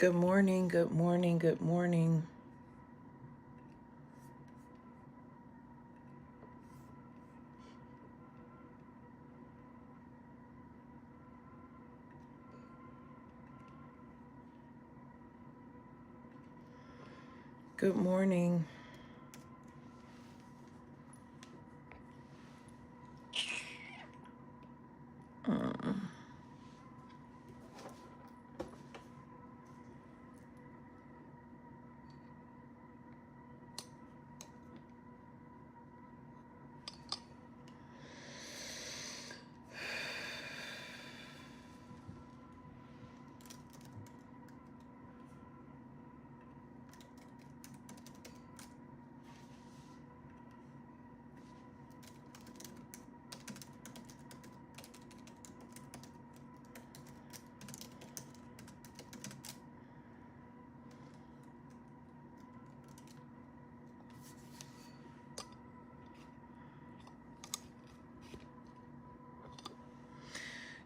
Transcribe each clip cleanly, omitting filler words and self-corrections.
Good morning, good morning, good morning. Good morning.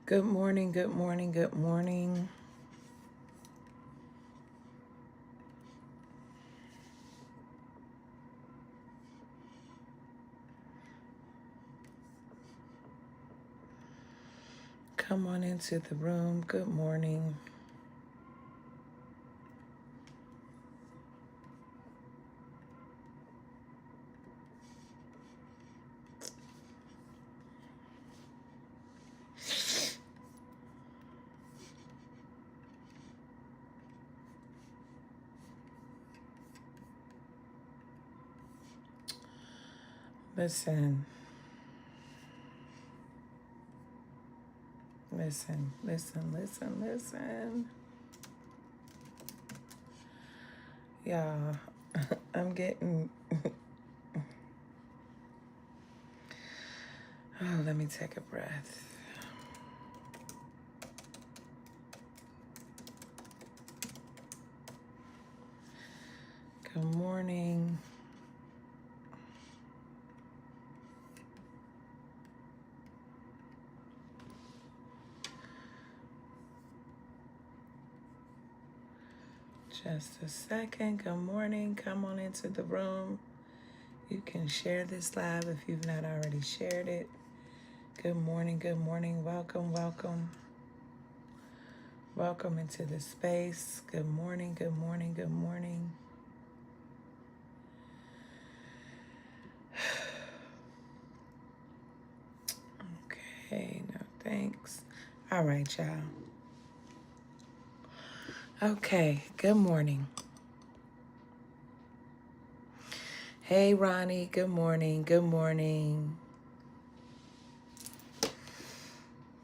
Good morning, good morning, good morning. Come on into the room. Good morning. Listen, listen. Y'all, I'm getting, oh, let me take a breath. Good morning. Just a second. Good morning. Come on into the room. You can share this live if you've not already shared it. Good morning, good morning. Welcome, welcome. Welcome into the space. Good morning, good morning, good morning. Okay, no thanks. All right, y'all. Okay, good morning. Hey, Ronnie, good morning, good morning.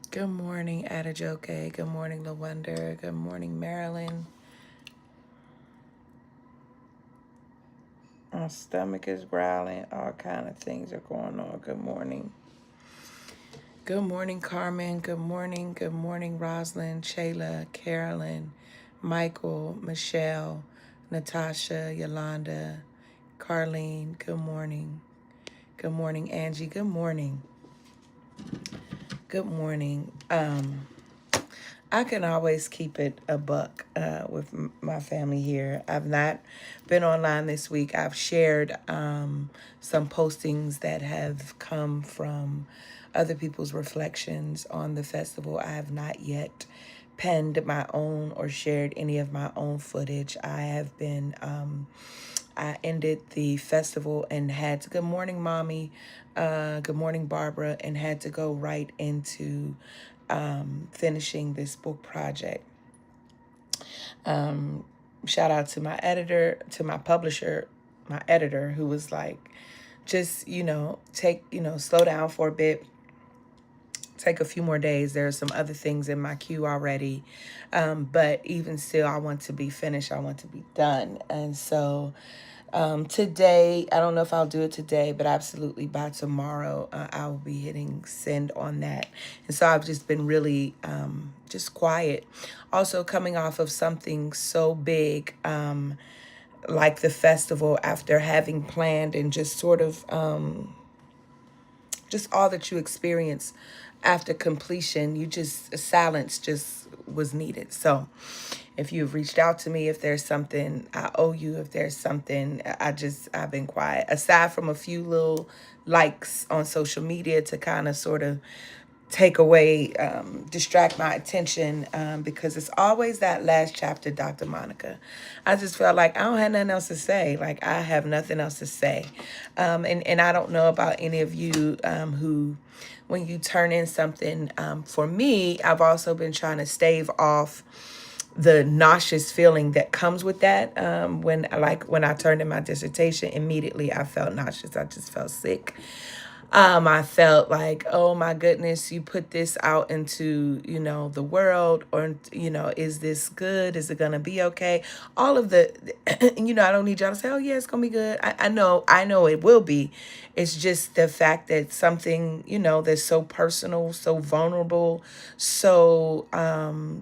Good morning, Adajoke. Good morning, LaWonder. Good morning, Marilyn. My stomach is growling. All kind of things are going on. Good morning. Good morning, Carmen. Good morning, Rosalind, Shayla, Carolyn, Michael, Michelle, Natasha, Yolanda, Carlene. Good morning. Good morning, Angie. Good morning. Good morning. I can always keep it a buck with my family here. I've not been online this week. I've shared some postings that have come from other people's reflections on the festival. I have not yet penned my own or shared any of my own footage. I have been I ended the festival and had to, good morning, Mommy. Good morning, Barbara, and had to go right into finishing this book project. Shout out to my editor, to my publisher, my editor, who was like, just, slow down for a bit, take a few more days. There are some other things in my queue already. But even still, I want to be finished. I want to be done. And so today, I don't know if I'll do it today, but absolutely by tomorrow, I will be hitting send on that. And so I've just been really just quiet. Also coming off of something so big like the festival, after having planned and just sort of just all that you experience after completion, you just, silence just was needed. So if you've reached out to me, if there's something I owe you, if there's something, I've been quiet. Aside from a few little likes on social media to kind of sort of take away, distract my attention, because it's always that last chapter, Dr. Monica. I just felt like I don't have nothing else to say. Like, I have nothing else to say. And I don't know about any of you who, when you turn in something, for me, I've also been trying to stave off the nauseous feeling that comes with that. When I turned in my dissertation, immediately I felt nauseous. I just felt sick. I felt like, oh my goodness, you put this out into, the world, or, is this good? Is it going to be okay? All of the, I don't need y'all to say, oh yeah, it's going to be good. I know it will be. It's just the fact that something, that's so personal, so vulnerable, so,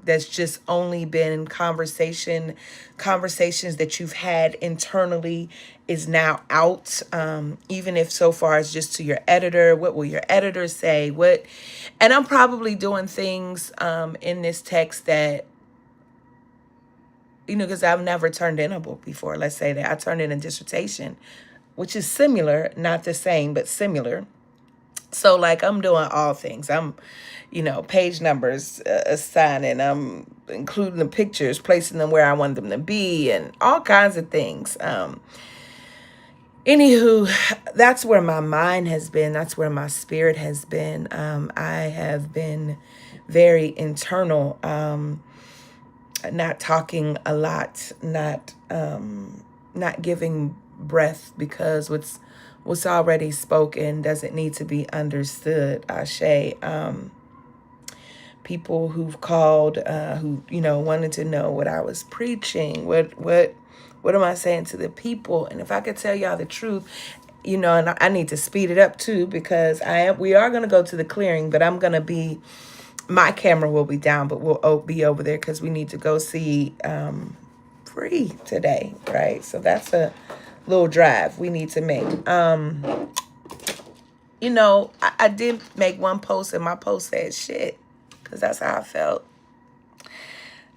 that's just only been conversations that you've had internally is now out, even if so far as just to your editor. What will your editor say? And I'm probably doing things in this text that, because I've never turned in a book before. Let's say that I turned in a dissertation, which is similar, not the same, but similar. So like I'm doing all things. I'm, page numbers, assigning, I'm including the pictures, placing them where I want them to be, and all kinds of things. Anywho, that's where my mind has been. That's where my spirit has been. I have been very internal, not talking a lot, not giving breath, because what's already spoken doesn't need to be understood. Ashe. People who've called, who wanted to know what I was preaching, what am I saying to the people? And if I could tell y'all the truth, and I need to speed it up too, because we are going to go to the clearing, but my camera will be down, but we'll be over there because we need to go see Free today, right? So that's a little drive we need to make. I did make one post, and my post said shit, because that's how I felt.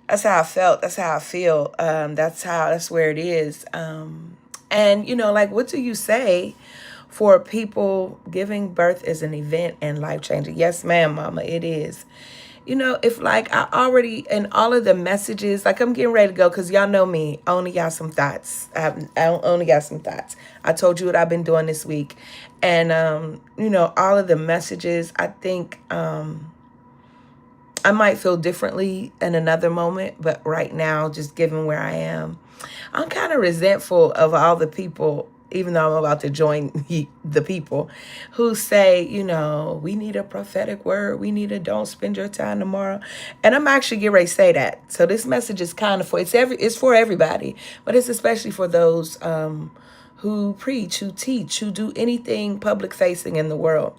That's how I felt. That's how I feel. That's where it is. And, like, what do you say for people? Giving birth is an event and life-changing. Yes, ma'am, mama, it is. If like I already, and all of the messages, like I'm getting ready to go, because y'all know me, I only got some thoughts. I only got some thoughts. I told you what I've been doing this week. And, all of the messages, I think, I might feel differently in another moment, but right now, just given where I am, I'm kind of resentful of all the people, even though I'm about to join the people who say, we need a prophetic word. We need a don't spend your time tomorrow. And I'm actually getting ready to say that. So this message is kind of it's for everybody, but it's especially for those who preach, who teach, who do anything public facing in the world.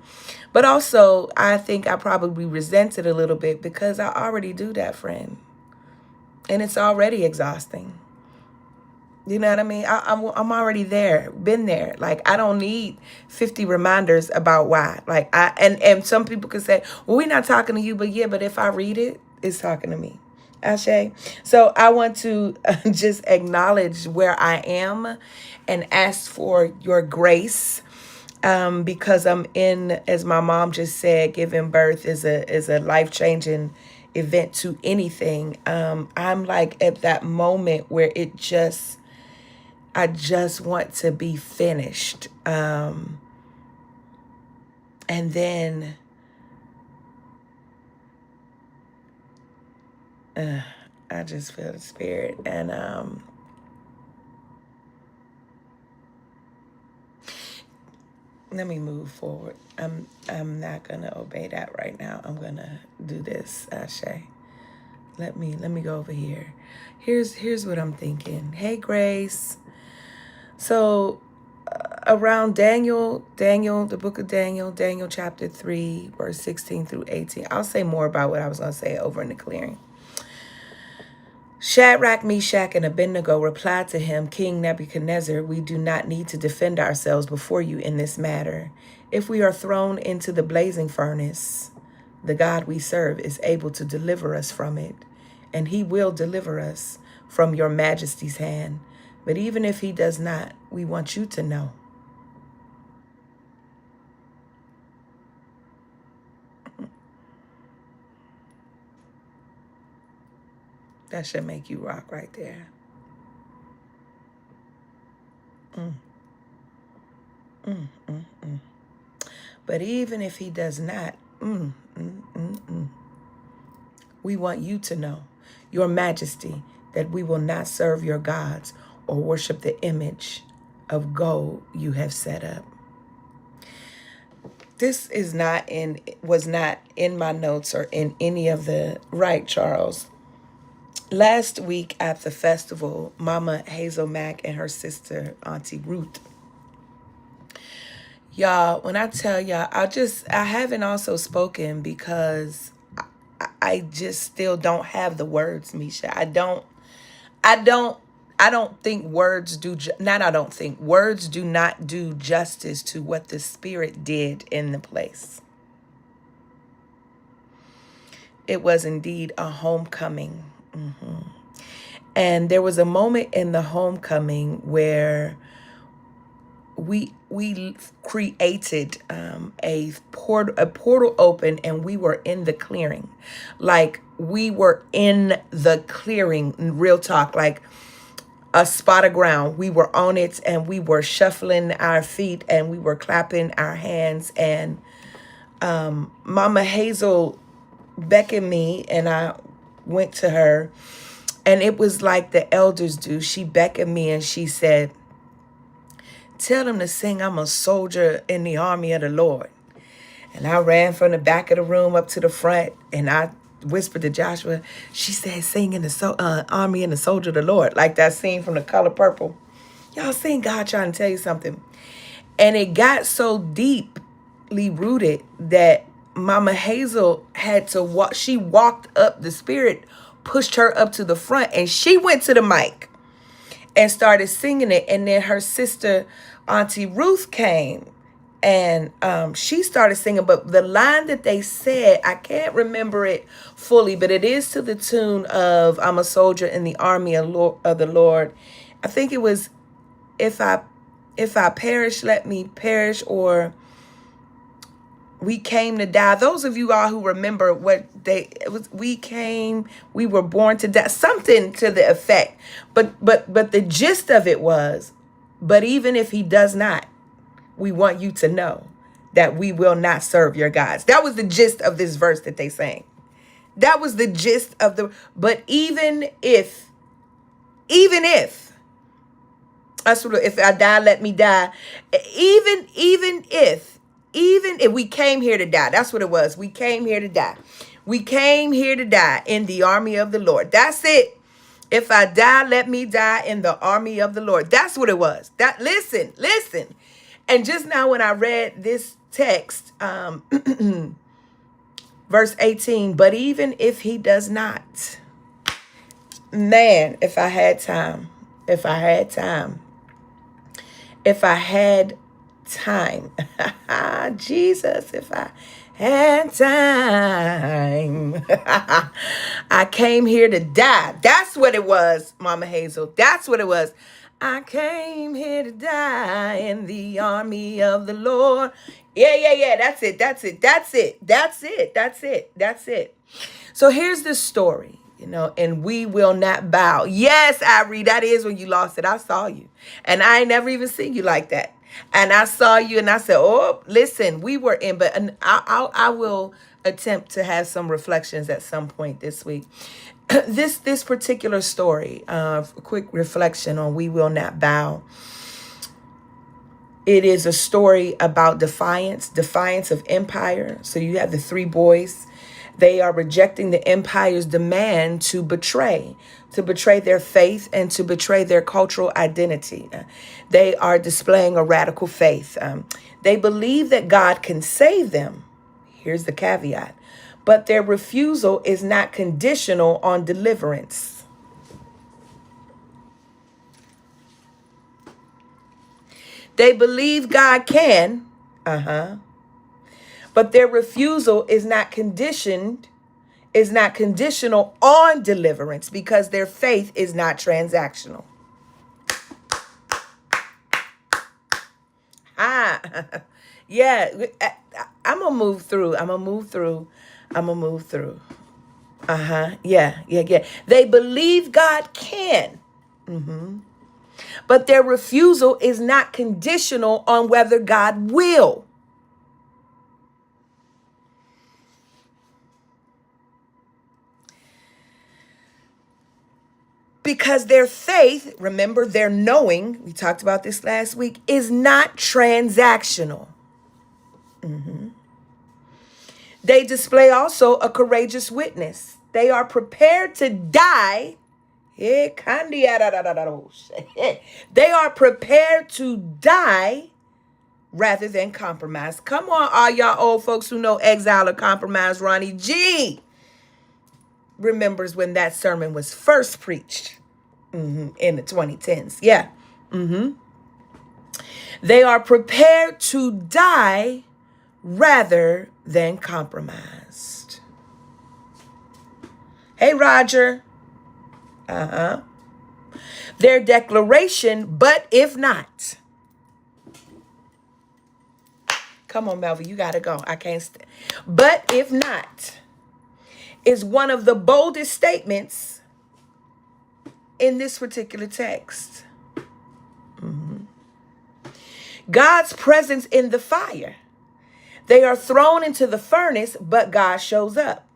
But also, I think I probably resent it a little bit because I already do that, friend. And it's already exhausting. You know what I mean? I'm already there, been there. Like, I don't need 50 reminders about why. Like, and some people could say, well, we're not talking to you, but yeah, but if I read it, it's talking to me. Ashe. So I want to just acknowledge where I am and ask for your grace. Because I'm in, as my mom just said, giving birth is a life-changing event to anything. I'm like at that moment where I just want to be finished. And then I just feel the spirit. And let me move forward. I'm not gonna obey that right now. I'm gonna do this, Ashe. Let me go over here. Here's what I'm thinking. Hey, Grace. So around Daniel, the book of Daniel chapter 3, verse 16 through 18. I'll say more about what I was gonna say over in the clearing. Shadrach, Meshach, and Abednego replied to him, King Nebuchadnezzar, we do not need to defend ourselves before you in this matter. If we are thrown into the blazing furnace, the God we serve is able to deliver us from it, and he will deliver us from your majesty's hand. But even if he does not, we want you to know. That should make you rock right there. But even if he does not, we want you to know, your majesty, that we will not serve your gods or worship the image of gold you have set up. This was not in my notes or in any of the right, Charles. Last week at the festival, Mama Hazel Mack and her sister, Auntie Ruth. Y'all, when I tell y'all, I haven't also spoken because I just still don't have the words, Misha. I don't think words do, words do not do justice to what the Spirit did in the place. It was indeed a homecoming. And there was a moment in the homecoming where we created a portal open, and we were in the clearing. Like, we were in the clearing, real talk, like a spot of ground. We were on it, and we were shuffling our feet, and we were clapping our hands. And Mama Hazel beckoned me, and I went to her, and it was like the elders do. She beckoned me and she said, "Tell them to sing, 'I'm a soldier in the army of the Lord.'" And I ran from the back of the room up to the front, and I whispered to Joshua, she said, "Sing in the army and the soldier of the Lord," like that scene from The Color Purple. Y'all seen God trying to tell you something. And it got so deeply rooted that Mama Hazel had to walk. She walked up, the Spirit pushed her up to the front, and she went to the mic and started singing it. And then her sister, Auntie Ruth, came, and she started singing. But the line that they said, I can't remember it fully, but it is to the tune of, "I'm a soldier in the army of the Lord." I think it was, if I perish, let me perish, or "We came to die." Those of you all who remember what it was, we were born to die, something to the effect. But the gist of it was, "But even if he does not, we want you to know that we will not serve your gods." That was the gist of this verse that they sang. That was the gist of but even if, if I die, let me die. Even if we came here to die, that's what it was. We came here to die. We came here to die in the army of the Lord. That's it. If I die, let me die in the army of the Lord. That's what it was. Listen. And just now when I read this text, verse 18, "But even if he does not," man, if I had time, Jesus, if I had time, I came here to die. That's what it was, Mama Hazel. That's what it was. I came here to die in the army of the Lord. Yeah. That's it. So here's the story. And we will not bow. Yes, Irie, that is when you lost it. I saw you. And I ain't never even seen you like that. And I saw you and I said, "Oh, listen, we were in," but I will attempt to have some reflections at some point this week. This particular story, a quick reflection on "We Will Not Bow." It is a story about defiance of empire. So you have the three boys. They are rejecting the empire's demand to betray their faith and to betray their cultural identity. They are displaying a radical faith. They believe that God can save them. Here's the caveat. But their refusal is not conditional on deliverance. They believe God can, but their refusal is not conditioned is not conditional on deliverance because their faith is not transactional. Yeah, I'm going to move through. Yeah. They believe God can, but their refusal is not conditional on whether God will. Because their faith, remember, their knowing, we talked about this last week, is not transactional. They display also a courageous witness. They are prepared to die. They are prepared to die rather than compromise. Come on, all y'all old folks who know Exile or Compromise. Ronnie G remembers when that sermon was first preached in the 2010s. Yeah. They are prepared to die rather than compromised. Hey, Roger. Their declaration, but if not. Come on, Melvin, you got to go. I can't stand. But if not is one of the boldest statements in this particular text. God's presence in the fire. They are thrown into the furnace, but God shows up.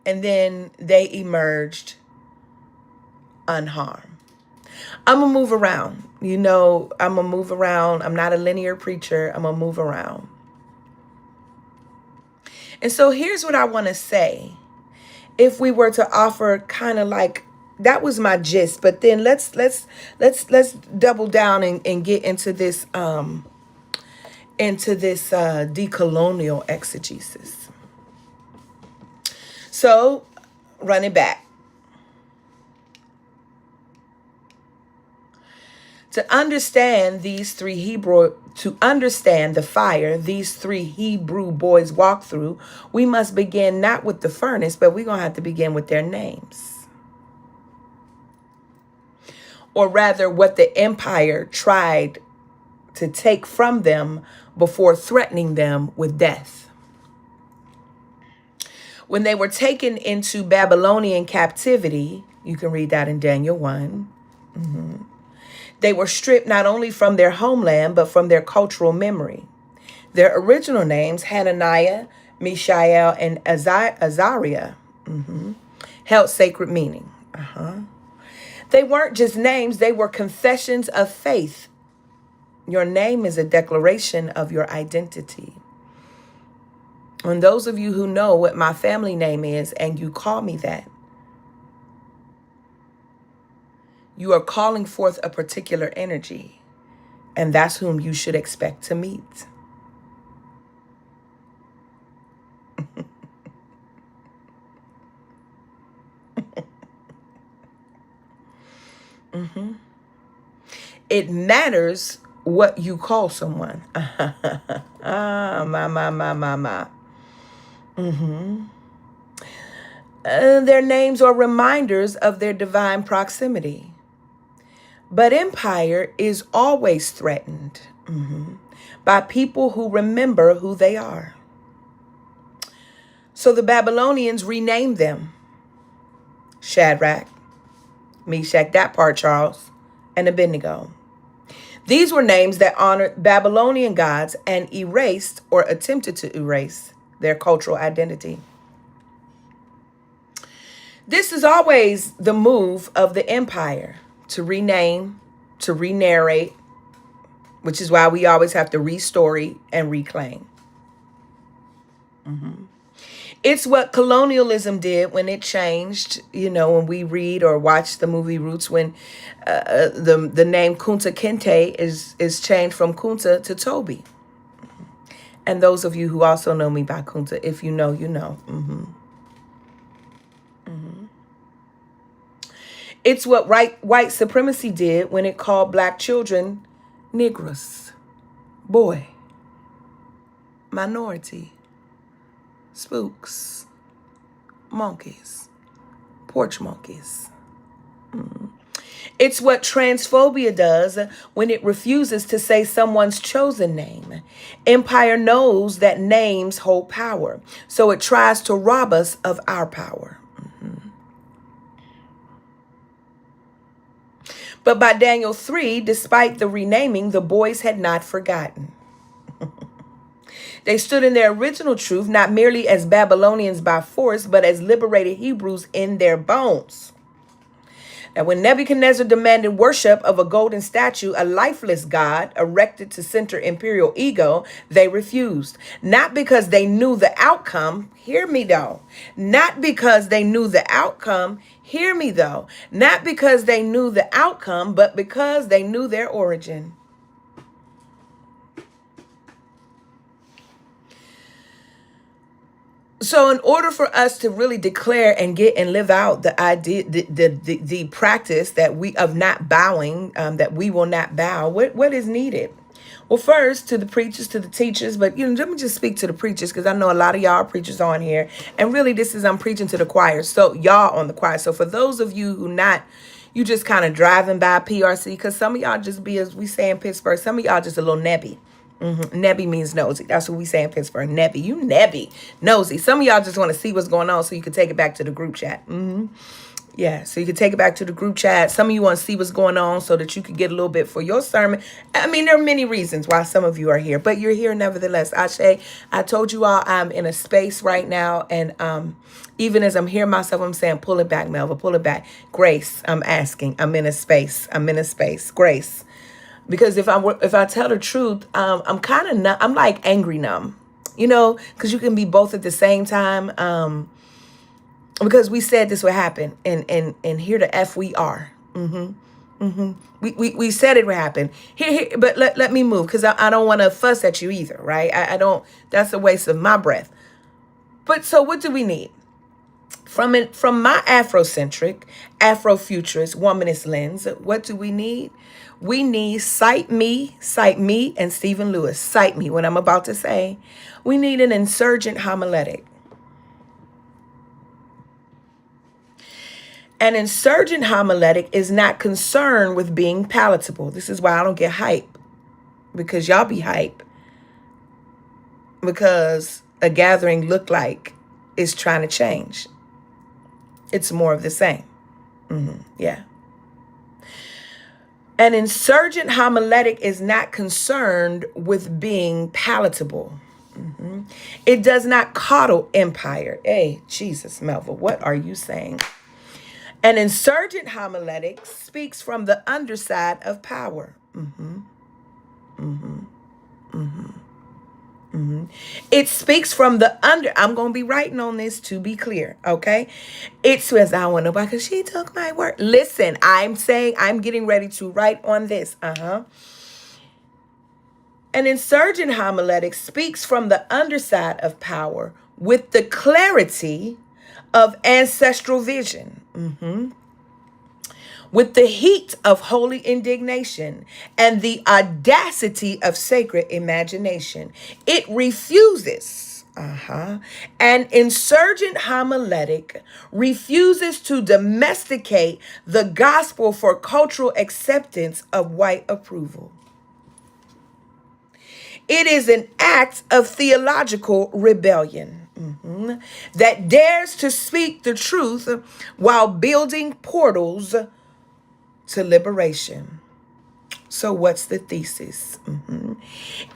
And then they emerged unharmed. I'm going to move around. I'm going to move around. I'm not a linear preacher. I'm going to move around. And so here's what I want to say. If we were to offer kind of like, that was my gist, but then let's double down and get into this decolonial exegesis. So, run it back. To understand the fire these three Hebrew boys walked through, we must begin not with the furnace, but we're going to have to begin with their names. Or rather, what the empire tried to take from them before threatening them with death. When they were taken into Babylonian captivity, you can read that in Daniel 1. They were stripped not only from their homeland, but from their cultural memory. Their original names, Hananiah, Mishael, and Azariah, held sacred meaning. They weren't just names, they were confessions of faith. Your name is a declaration of your identity. And those of you who know what my family name is and you call me that, you are calling forth a particular energy, and that's whom you should expect to meet. It matters what you call someone. My. Their names are reminders of their divine proximity. But empire is always threatened by people who remember who they are. So the Babylonians renamed them Shadrach, Meshach, that part, Charles, and Abednego. These were names that honored Babylonian gods and erased or attempted to erase their cultural identity. This is always the move of the empire, to rename, to re-narrate, which is why we always have to restory and reclaim. It's what colonialism did when it changed, when we read or watch the movie Roots, when the name Kunta Kinte is changed from Kunta to Toby. And those of you who also know me by Kunta, if you know, you know. It's what white supremacy did when it called black children Negroes, boy, minority, spooks, monkeys, porch monkeys. It's what transphobia does when it refuses to say someone's chosen name. Empire knows that names hold power, so it tries to rob us of our power. But by Daniel 3, despite the renaming, the boys had not forgotten. They stood in their original truth, not merely as Babylonians by force, but as liberated Hebrews in their bones. Now, when Nebuchadnezzar demanded worship of a golden statue, a lifeless god erected to center imperial ego, they refused. Not because they knew the outcome, hear me though. Not because they knew the outcome, hear me though. Not because they knew the outcome, but because they knew their origin. So in order for us to really declare and get and live out the idea, the practice that we of not bowing, that we will not bow, what is needed? Well, first to the preachers, to the teachers, but let me just speak to the preachers because I know a lot of y'all are preachers on here, and really I'm preaching to the choir. So y'all on the choir. So for those of you who not, you just kind of driving by PRC, because some of y'all just be, as we say in Pittsburgh, some of y'all just a little nebby. Nebby means nosy. That's what we say in Pittsburgh. Nebby. You nebby. Nosy. Some of y'all just want to see what's going on so you can take it back to the group chat. Yeah, so you can take it back to the group chat. Some of you want to see what's going on so that you can get a little bit for your sermon. I mean, there are many reasons why some of you are here, but you're here nevertheless. Ashe, I told you all I'm in a space right now, and even as I'm hearing myself, I'm saying, pull it back, Melva, pull it back. Grace, I'm asking. I'm in a space. Grace. Because if I tell the truth, I'm kind of numb. I'm like angry numb, because you can be both at the same time. Because we said this would happen, and here the F we are. We said it would happen. Here, but let me move, because I don't want to fuss at you either, right? I don't. That's a waste of my breath. But so what do we need? From my Afrocentric, Afrofuturist, womanist lens, what do we need? We need cite me, and Stephen Lewis. Cite me, what I'm about to say. We need an insurgent homiletic. An insurgent homiletic is not concerned with being palatable. This is why I don't get hype, because y'all be hype. Because a gathering look like is trying to change. It's more of the same. Yeah. An insurgent homiletic is not concerned with being palatable. It does not coddle empire. Hey, Jesus, Melva, what are you saying? An insurgent homiletic speaks from the underside of power. It speaks from the under. I'm going to be writing on this to be clear, okay? It says, I don't want nobody because she took my word. Listen, I'm getting ready to write on this. An insurgent homiletic speaks from the underside of power with the clarity of ancestral vision. With the heat of holy indignation and the audacity of sacred imagination. It refuses, an insurgent homiletic refuses to domesticate the gospel for cultural acceptance of white approval. It is an act of theological rebellion. That dares to speak the truth while building portals to liberation. So what's the thesis?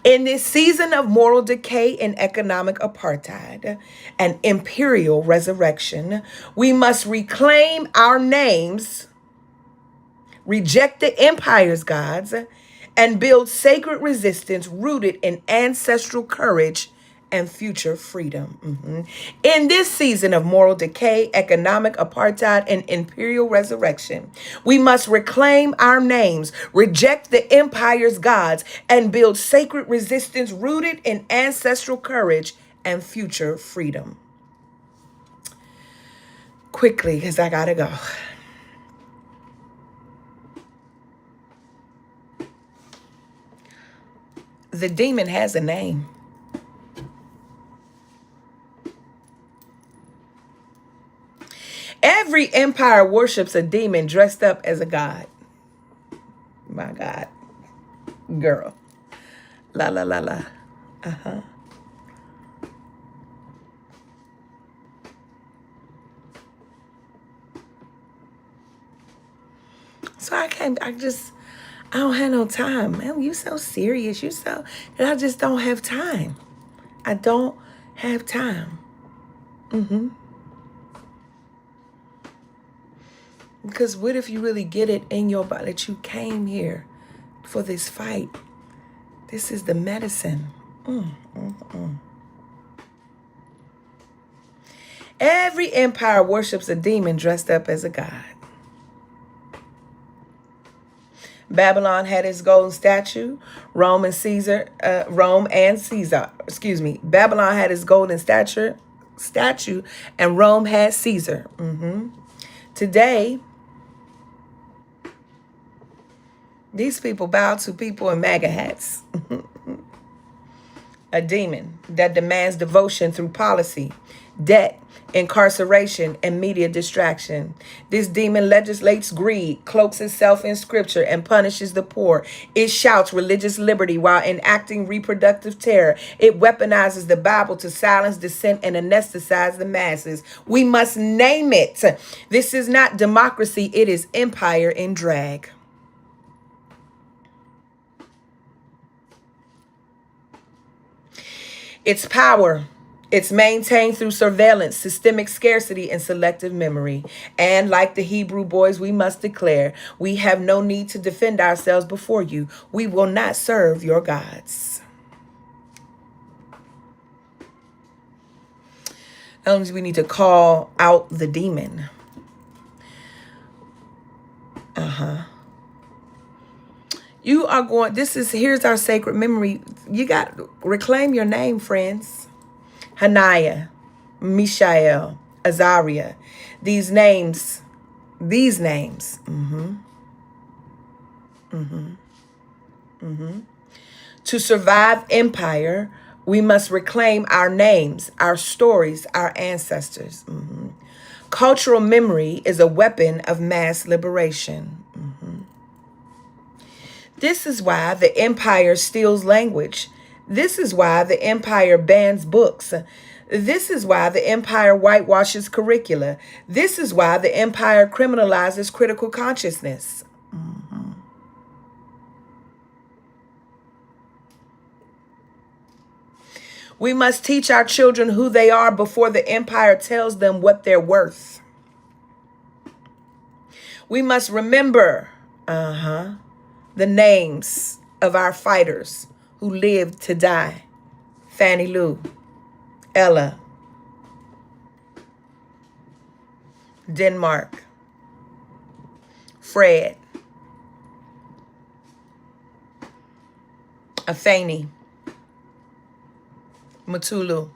In this season of moral decay and economic apartheid and imperial resurrection, we must reclaim our names, reject the empire's gods, and build sacred resistance rooted in ancestral courage and future freedom. In this season of moral decay, economic apartheid, and imperial resurrection, we must reclaim our names, reject the empire's gods, and build sacred resistance rooted in ancestral courage and future freedom. Quickly, because I gotta go. The demon has a name. Every empire worships a demon dressed up as a god. My God. Girl. La, la, la, la. Uh-huh. So I don't have no time. Man, you so serious. And I just don't have time. I don't have time. Because what if you really get it in your body that you came here for this fight? This is the medicine. Every empire worships a demon dressed up as a god. Babylon had its golden statue. Rome and Caesar. Babylon had its golden statue, and Rome had Caesar. Today, these people bow to people in MAGA hats. A demon that demands devotion through policy, debt, incarceration, and media distraction. This demon legislates greed, cloaks itself in scripture, and punishes the poor. It shouts religious liberty while enacting reproductive terror. It weaponizes the Bible to silence dissent and anesthetize the masses. We must name it. This is not democracy, it is empire in drag. Its power, it's maintained through surveillance, systemic scarcity, and selective memory. And like the Hebrew boys, we must declare, we have no need to defend ourselves before you. We will not serve your gods. That means we need to call out the demon. You are going, here's our sacred memory. You got to reclaim your name, friends. Hananiah, Mishael, Azariah. These names. To survive empire, we must reclaim our names, our stories, our ancestors. Cultural memory is a weapon of mass liberation. This is why the empire steals language. This is why the empire bans books. This is why the empire whitewashes curricula. This is why the empire criminalizes critical consciousness. We must teach our children who they are before the empire tells them what they're worth. We must remember, the names of our fighters who lived to die. Fannie Lou, Ella, Denmark, Fred, Afeni, Matulu.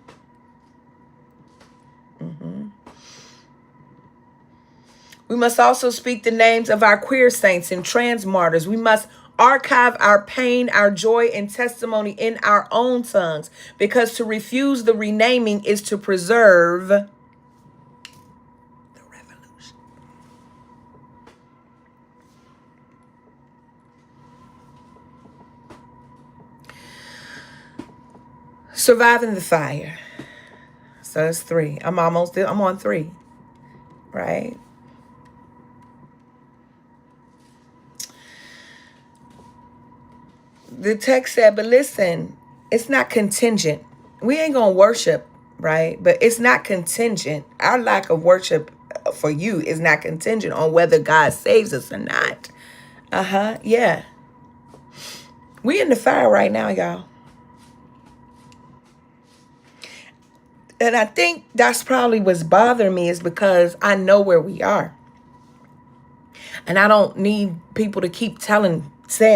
We must also speak the names of our queer saints and trans martyrs. We must archive our pain, our joy, and testimony in our own tongues, because to refuse the renaming is to preserve the revolution. Surviving the fire. So it's 3. I'm on 3, right? The text said, but listen, it's not contingent. We ain't going to worship, right? But it's not contingent. Our lack of worship for you is not contingent on whether God saves us or not. Yeah. We in the fire right now, y'all. And I think that's probably what's bothering me, is because I know where we are. And I don't need people to keep saying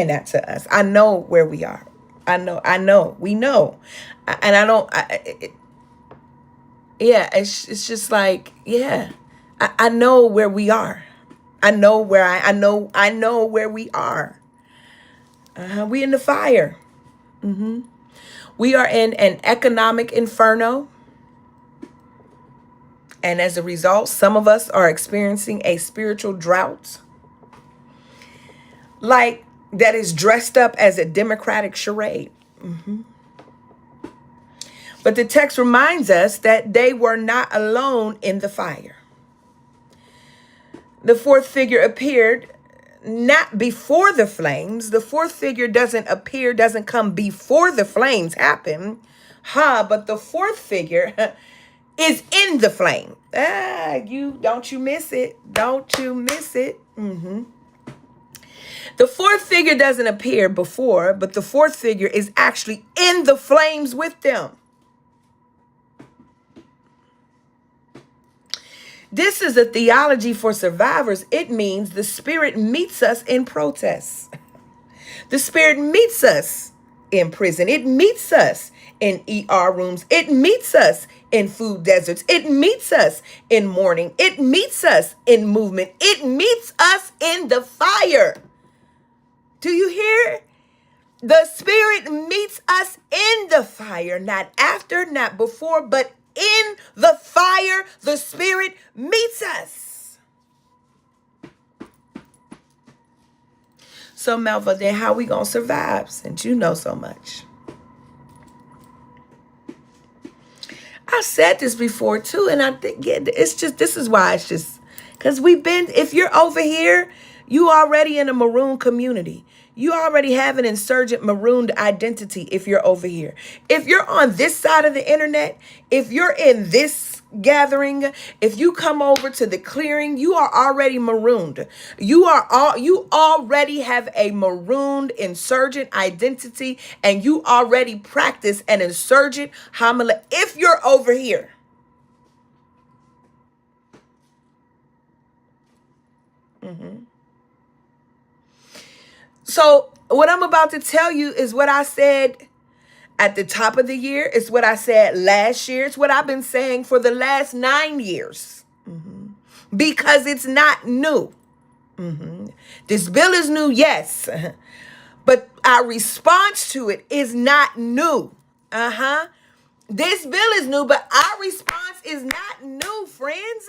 that to us. I know where we are. I know. We know. And I don't, it's just like, yeah, I know where we are. I know where I know where we are. We in the fire. We are in an economic inferno, And as a result, some of us are experiencing a spiritual drought, like that is dressed up as a democratic charade. But the text reminds us that they were not alone in the fire. The fourth figure appeared not before the flames. The fourth figure doesn't come before the flames happen. But the fourth figure is in the flame. Don't you miss it. Don't you miss it. The fourth figure doesn't appear before, but the fourth figure is actually in the flames with them. This is a theology for survivors. It means the Spirit meets us in protests. The Spirit meets us in prison. It meets us in ER rooms. It meets us in food deserts. It meets us in mourning. It meets us in movement. It meets us in the fire. Do you hear? The Spirit meets us in the fire, not after, not before, but in the fire. The Spirit meets us. So, Melva, then how we gonna survive since you know so much? I said this before too, and I think this is why it's just because if you're over here, you already in a maroon community. You already have an insurgent marooned identity if you're over here. If you're on this side of the internet, if you're in this gathering, if you come over to the clearing, you are already marooned. You already have a marooned insurgent identity, and you already practice an insurgent homily if you're over here. So what I'm about to tell you is what I said at the top of the year. It's what I said last year. It's what I've been saying for the last 9 years. Because it's not new. This bill is new, yes. But our response to it is not new. This bill is new, but our response is not new, friends.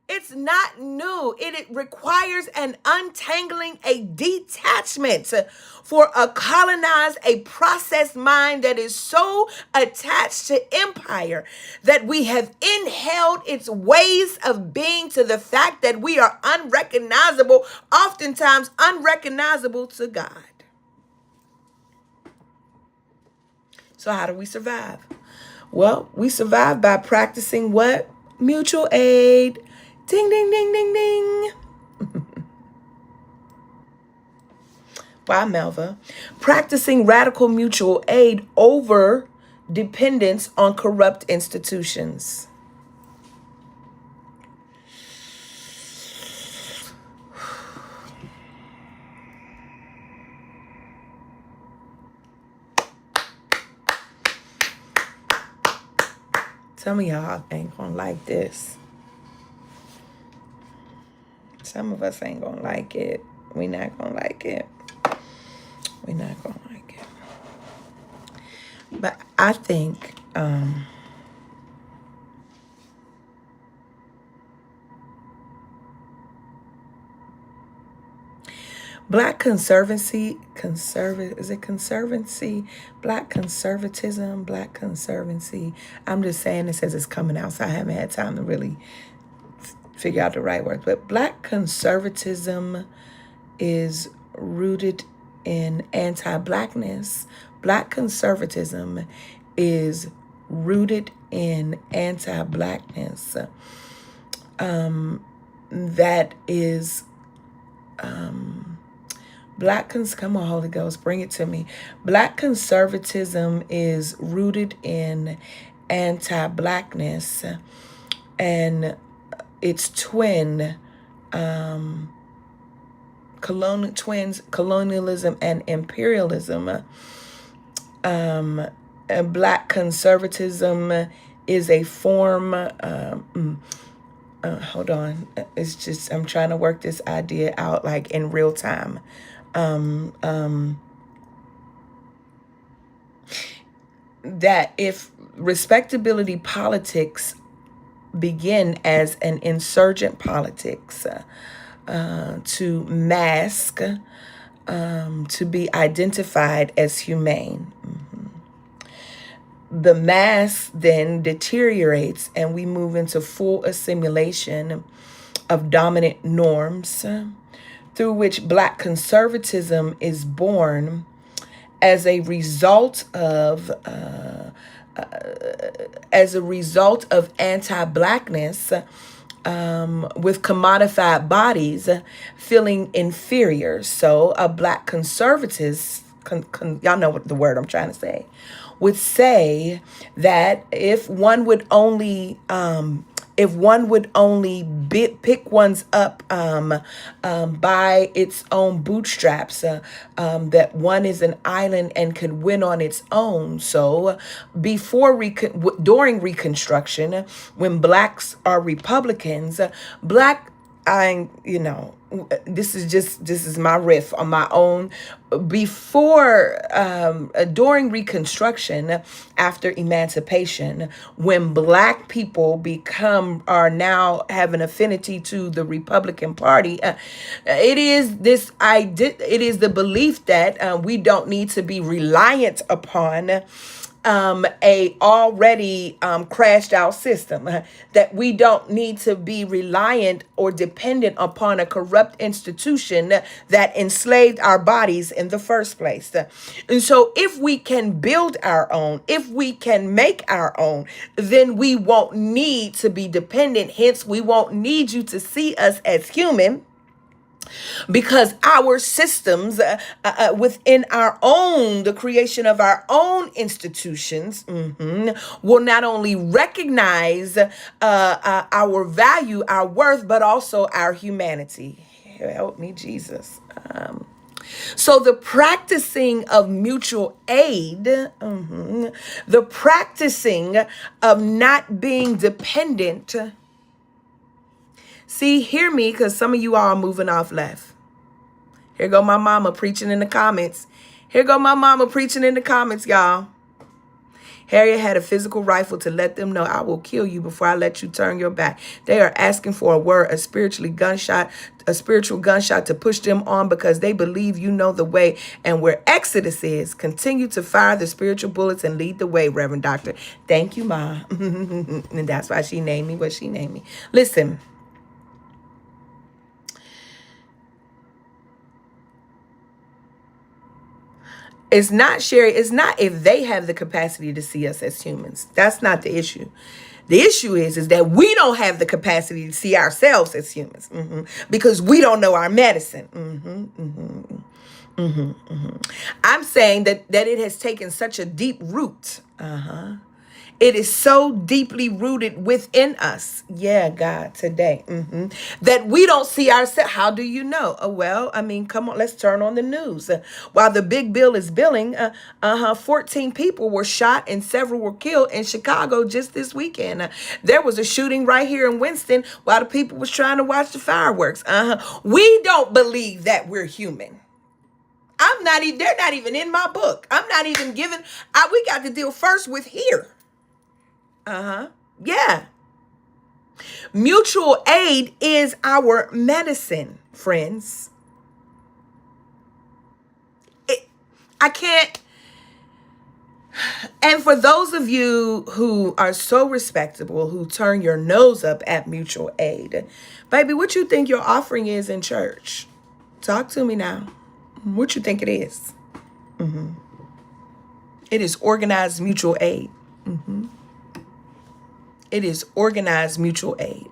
It's not new. It requires an untangling, a detachment for a colonized, a processed mind that is so attached to empire that we have inhaled its ways of being to the fact that we are unrecognizable, oftentimes unrecognizable to God. So how do we survive? Well, we survive by practicing what? Mutual aid. Ding, ding, ding, ding, ding. Why, Melva? Practicing radical mutual aid over dependence on corrupt institutions. Some of y'all ain't gonna like this. Some of us ain't gonna like it. We not gonna like it. We not gonna like it. But I think Black conservancy, is it conservancy? Black conservatism, Black conservancy. I'm just saying this as it's coming out, so I haven't had time to really figure out the right words. But Black conservatism is rooted in anti-Blackness. Black conservatism is rooted in anti-Blackness. That is come on, Holy Ghost, bring it to me. Black conservatism is rooted in anti-Blackness, and its twin, colonialism and imperialism. Black conservatism is a form. Hold on. It's just, I'm trying to work this idea out like in real time. That if respectability politics begin as an insurgent politics to mask, to be identified as humane. The mask then deteriorates and we move into full assimilation of dominant norms through which Black conservatism is born as a result of anti-Blackness, with commodified bodies feeling inferior. So a Black conservatist, y'all know what the word I'm trying to say, would say that if one would only pick one's up by its own bootstraps, that one is an island and could win on its own. So during Reconstruction, when Blacks are Republicans, this is my riff on my own. During Reconstruction, after emancipation, when Black people are now have an affinity to the Republican Party, it is the belief that we don't need to be reliant upon a already crashed out system, that we don't need to be reliant or dependent upon a corrupt institution that enslaved our bodies in the first place. And so if we can build our own, if we can make our own, then we won't need to be dependent. Hence, we won't need you to see us as human, because our systems within the creation of our own institutions, will not only recognize our value, our worth, but also our humanity. Help me, Jesus. So the practicing of mutual aid, the practicing of not being dependent. See, hear me, because some of you all are moving off left. Here go my mama preaching in the comments. Y'all. Harriet had a physical rifle to let them know, I will kill you before I let you turn your back. They are asking for a word, a spiritual gunshot to push them on, because they believe you know the way. And where Exodus is, continue to fire the spiritual bullets and lead the way, Reverend Doctor. Thank you, Ma. And that's why she named me what she named me. Listen. It's not, Sherry, it's not if they have the capacity to see us as humans. That's not the issue. The issue is that we don't have the capacity to see ourselves as humans, because we don't know our medicine. I'm saying that it has taken such a deep root. It is so deeply rooted within us. Yeah, God, today. That we don't see ourselves. How do you know? Well, I mean, come on, let's turn on the news. While the big bill is billing, 14 people were shot and several were killed in Chicago just this weekend. There was a shooting right here in Winston while the people was trying to watch the fireworks. We don't believe that we're human. They're not even in my book. I'm not even giving, we got to deal first with here. Yeah. Mutual aid is our medicine, friends. I can't. And for those of you who are so respectable, who turn your nose up at mutual aid, baby, what you think your offering is in church? Talk to me now. What you think it is? It is organized mutual aid. It is organized mutual aid.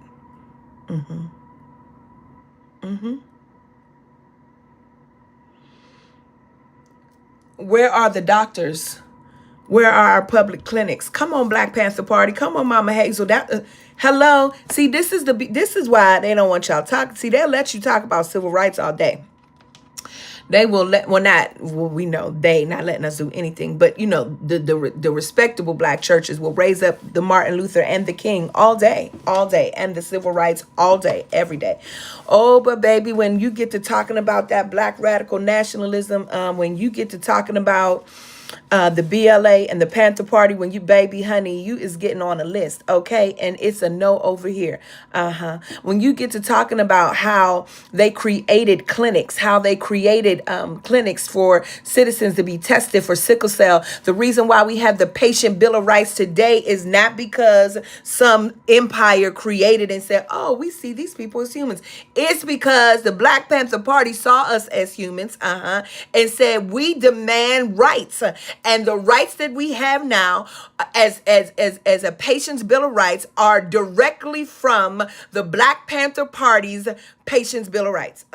Where are the doctors? Where are our public clinics? Come on, Black Panther Party. Come on, Mama Hazel. Hello. See, this is why they don't want y'all talking. See, they'll let you talk about civil rights all day. They will we know they not letting us do anything, but the respectable Black churches will raise up the Martin Luther and the King all day, and the civil rights all day, every day. Oh, but baby, when you get to talking about that Black radical nationalism, when you get to talking about the BLA and the Panther Party, when you baby honey, you is getting on a list, okay? And it's a no over here. When you get to talking about how they created clinics, how they created clinics for citizens to be tested for sickle cell, the reason why we have the Patient Bill of Rights today is not because some empire created and said, oh, we see these people as humans. It's because the Black Panther Party saw us as humans, and said we demand rights, and the rights that we have now, as a Patient's Bill of Rights, are directly from the Black Panther Party's Patient's Bill of Rights.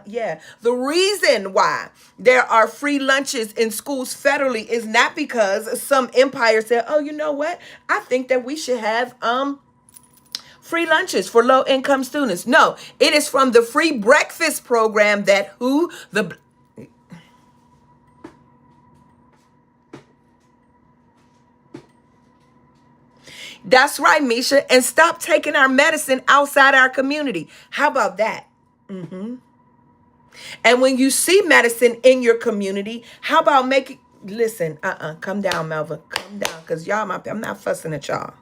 Yeah. The reason why there are free lunches in schools federally is not because some empire said, oh, you know what? I think that we should have free lunches for low income students. No, it is from the free breakfast program that That's right, Misha. And stop taking our medicine outside our community. How about that? And when you see medicine in your community, how about making, listen, come down, Melva. Come down, because y'all, I'm not fussing at y'all.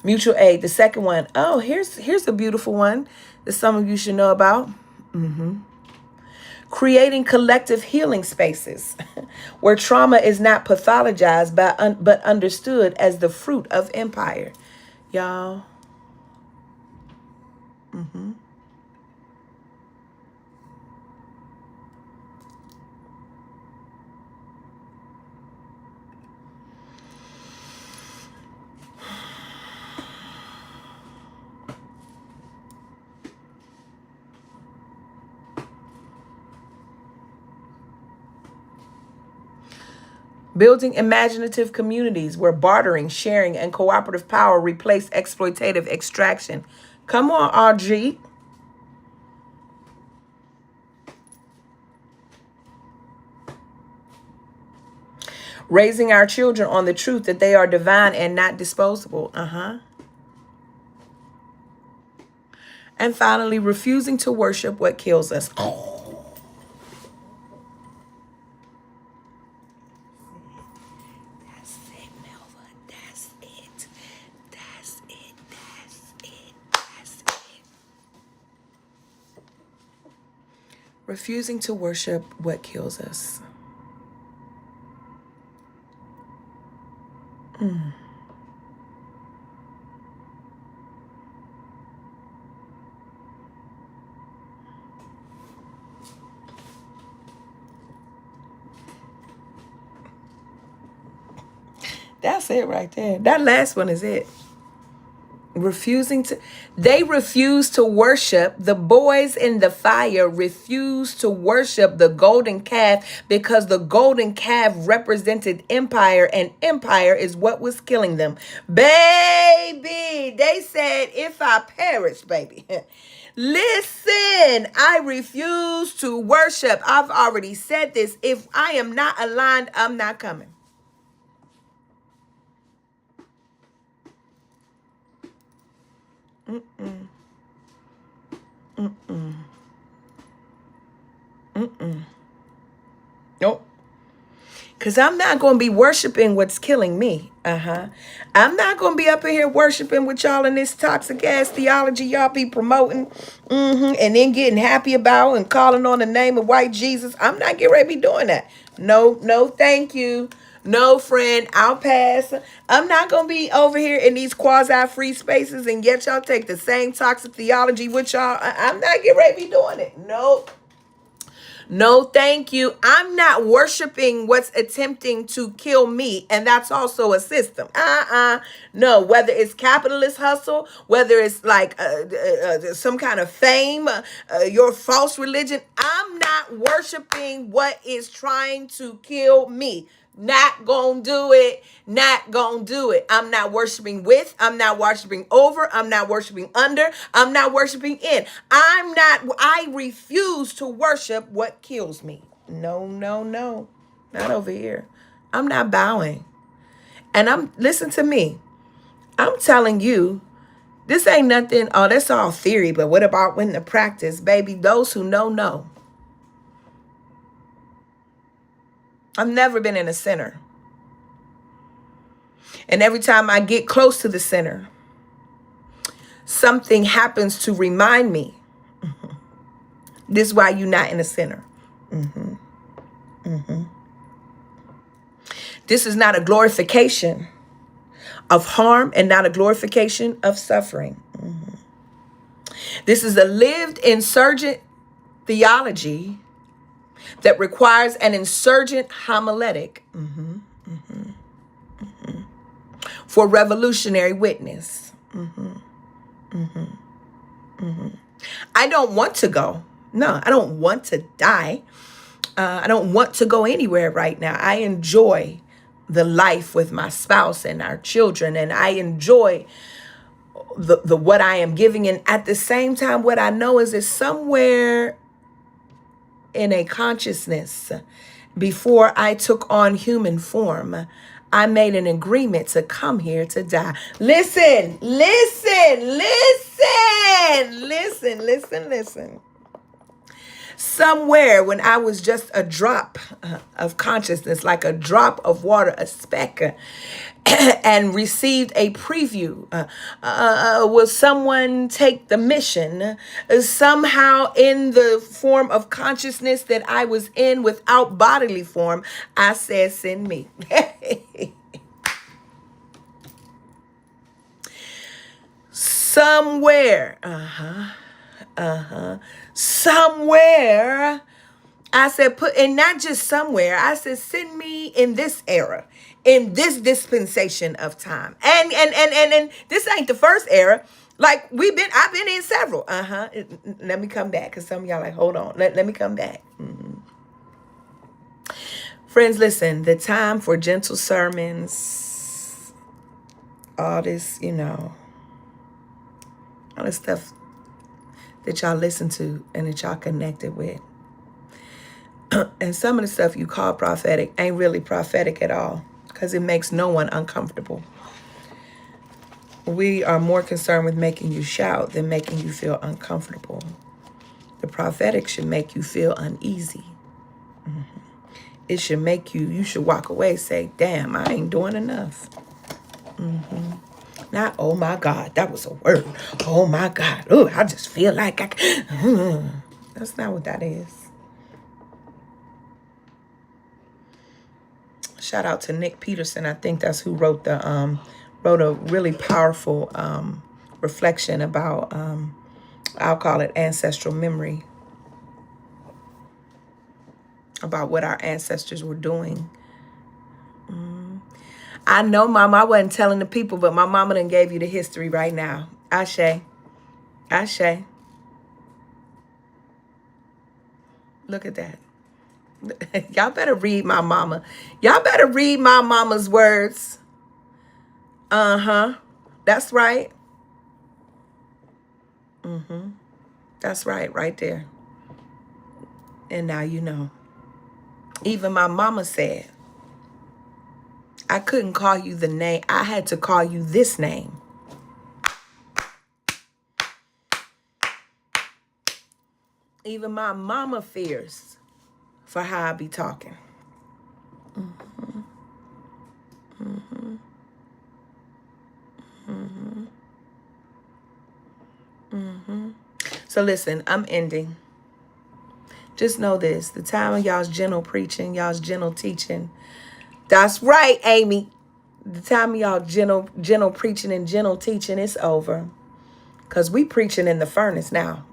Mutual aid, the second one. Oh, here's a beautiful one that some of you should know about. Creating collective healing spaces where trauma is not pathologized but understood as the fruit of empire. Y'all. Building imaginative communities where bartering, sharing, and cooperative power replace exploitative extraction. Come on, Audrey. Raising our children on the truth that they are divine and not disposable. And finally, refusing to worship what kills us. That's it, Melva. That's it. That's it. That's it. That's it. Refusing to worship what kills us. That's it right there. That last one is it. They refuse to worship. The boys in the fire refuse to worship the golden calf because the golden calf represented empire, and empire is what was killing them. Baby, they said, if I perish, baby. Listen, I refuse to worship. I've already said this. If I am not aligned, I'm not coming. Nope. Because I'm not going to be worshiping what's killing me. I'm not going to be up in here worshiping with y'all in this toxic ass theology y'all be promoting, and then getting happy about and calling on the name of white Jesus. I'm not getting ready to be doing that. No, thank you. No, friend, I'll pass. I'm not going to be over here in these quasi-free spaces and yet y'all take the same toxic theology with y'all. I'm not getting ready to be doing it. Nope. No, thank you. I'm not worshiping what's attempting to kill me. And that's also a system. No, whether it's capitalist hustle, whether it's like some kind of fame, your false religion. I'm not worshiping what is trying to kill me. Not gonna do it. Not gonna do it. I'm not worshiping with. I'm not worshiping over. I'm not worshiping under. I'm not worshiping in. I refuse to worship what kills me. No. Not over here. I'm not bowing. And listen to me. I'm telling you, This ain't nothing. Oh, that's all theory. But what about when the practice, baby? Those who know. I've never been in a center. And every time I get close to the center, something happens to remind me. This is why you're not in the center. This is not a glorification of harm and not a glorification of suffering. This is a lived insurgent theology that requires an insurgent homiletic for revolutionary witness. I don't want to go. No, I don't want to die. I don't want to go anywhere right now. I enjoy the life with my spouse and our children, and I enjoy the what I am giving. And at the same time, what I know is that somewhere in a consciousness, before I took on human form, I made an agreement to come here to die. Listen. Somewhere when I was just a drop of consciousness, like a drop of water, a speck, and received a preview, will someone take the mission somehow in the form of consciousness that I was in without bodily form? I said, send me. Somewhere, somewhere, I said, and not just somewhere, I said, send me in this era, in this dispensation of time. And this ain't the first era. Like I've been in several. Let me come back, because some of y'all like, hold on, let me come back. Friends, listen, the time for gentle sermons, all this, all this stuff that y'all listen to and that y'all connected with. And some of the stuff you call prophetic ain't really prophetic at all, because it makes no one uncomfortable. We are more concerned with making you shout than making you feel uncomfortable. The prophetic should make you feel uneasy. It should make you should walk away, say, damn, I ain't doing enough. Not, oh my God, that was a word. Oh my God. Oh, I just feel like that's not what that is. Shout out to Nick Peterson. I think that's who wrote a really powerful reflection about, I'll call it ancestral memory, about what our ancestors were doing. I know, Mama, I wasn't telling the people, but my mama done gave you the history right now. Ashe. Look at that. Y'all better read my mama. Y'all better read my mama's words. That's right. That's right there. And now you know. Even my mama said, I couldn't call you the name. I had to call you this name. Even my mama fears for how I be talking. So listen, I'm ending. Just know this. The time of y'all's gentle preaching, y'all's gentle teaching. That's right, Amy. The time of y'all gentle preaching and gentle teaching is over. Because we preaching in the furnace now.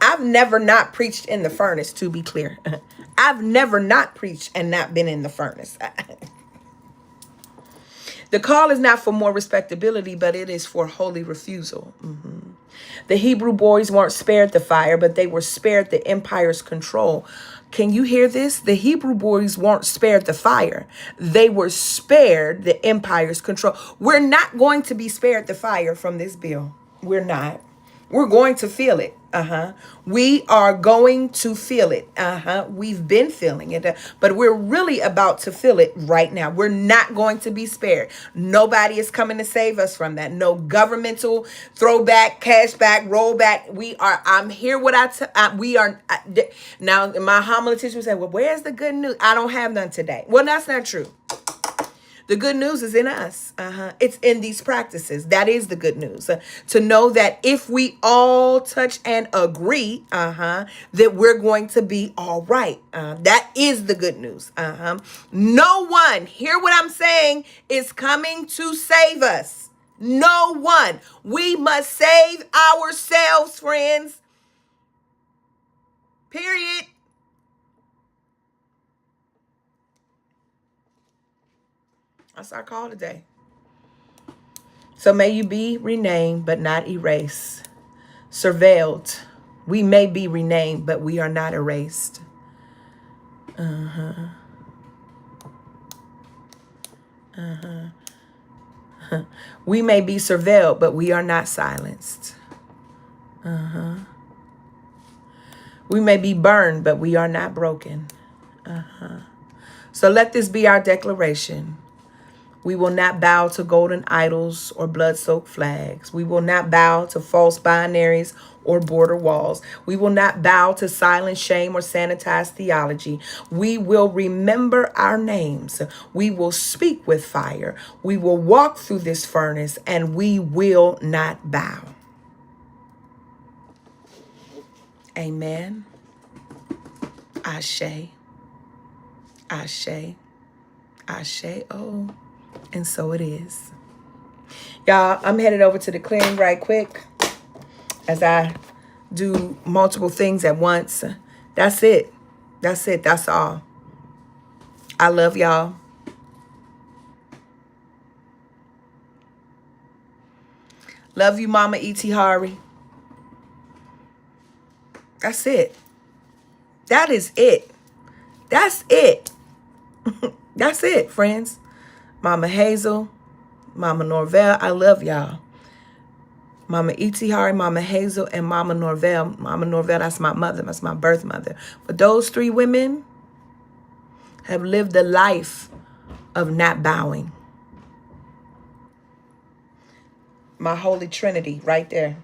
I've never not preached in the furnace, to be clear. I've never not preached and not been in the furnace. The call is not for more respectability, but it is for holy refusal. The Hebrew boys weren't spared the fire, but they were spared the empire's control. Can you hear this? The Hebrew boys weren't spared the fire. They were spared the empire's control. We're not going to be spared the fire from this bill. We're not. We're going to feel it. We are going to feel it. We've been feeling it, but we're really about to feel it right now. We're not going to be spared. Nobody is coming to save us from that. No governmental throwback, cashback, rollback. I'm here. We are now. My homily teacher would say, "Well, where's the good news?" I don't have none today. Well, that's not true. The good news is in us. It's in these practices. That is the good news. To know that if we all touch and agree, that we're going to be all right. That is the good news. No one, hear what I'm saying, is coming to save us. No one. We must save ourselves, friends. Period. That's our call today. So may you be renamed, but not erased. Surveilled. We may be renamed, but we are not erased. We may be surveilled, but we are not silenced. We may be burned, but we are not broken. So let this be our declaration. We will not bow to golden idols or blood-soaked flags. We will not bow to false binaries or border walls. We will not bow to silent shame or sanitized theology. We will remember our names. We will speak with fire. We will walk through this furnace, and we will not bow. Amen. Ashe. Ashe. Ashe. Oh. And so it is. Y'all, I'm headed over to the clearing right quick as I do multiple things at once. That's it. That's it. That's all. I love y'all. Love you, Mama E.T. Hari. That's it. That is it. That's it. That's it, friends. Mama Hazel, Mama Norvell, I love y'all. Mama E.T. Hari, Mama Hazel, and Mama Norvell. Mama Norvell, that's my mother. That's my birth mother. But those three women have lived a life of not bowing. My Holy Trinity right there.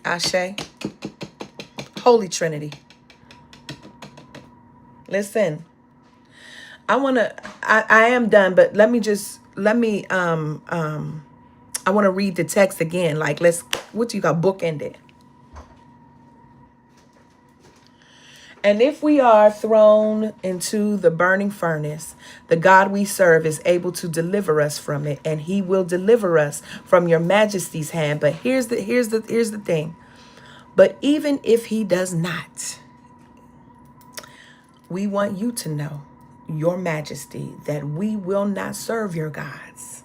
Ashe. Holy Trinity. Listen, I am done, but I want to read the text again. Like, what do you call bookend it? And if we are thrown into the burning furnace, the God we serve is able to deliver us from it, and he will deliver us from your majesty's hand. But here's the thing. But even if he does not, we want you to know, your majesty, that we will not serve your gods.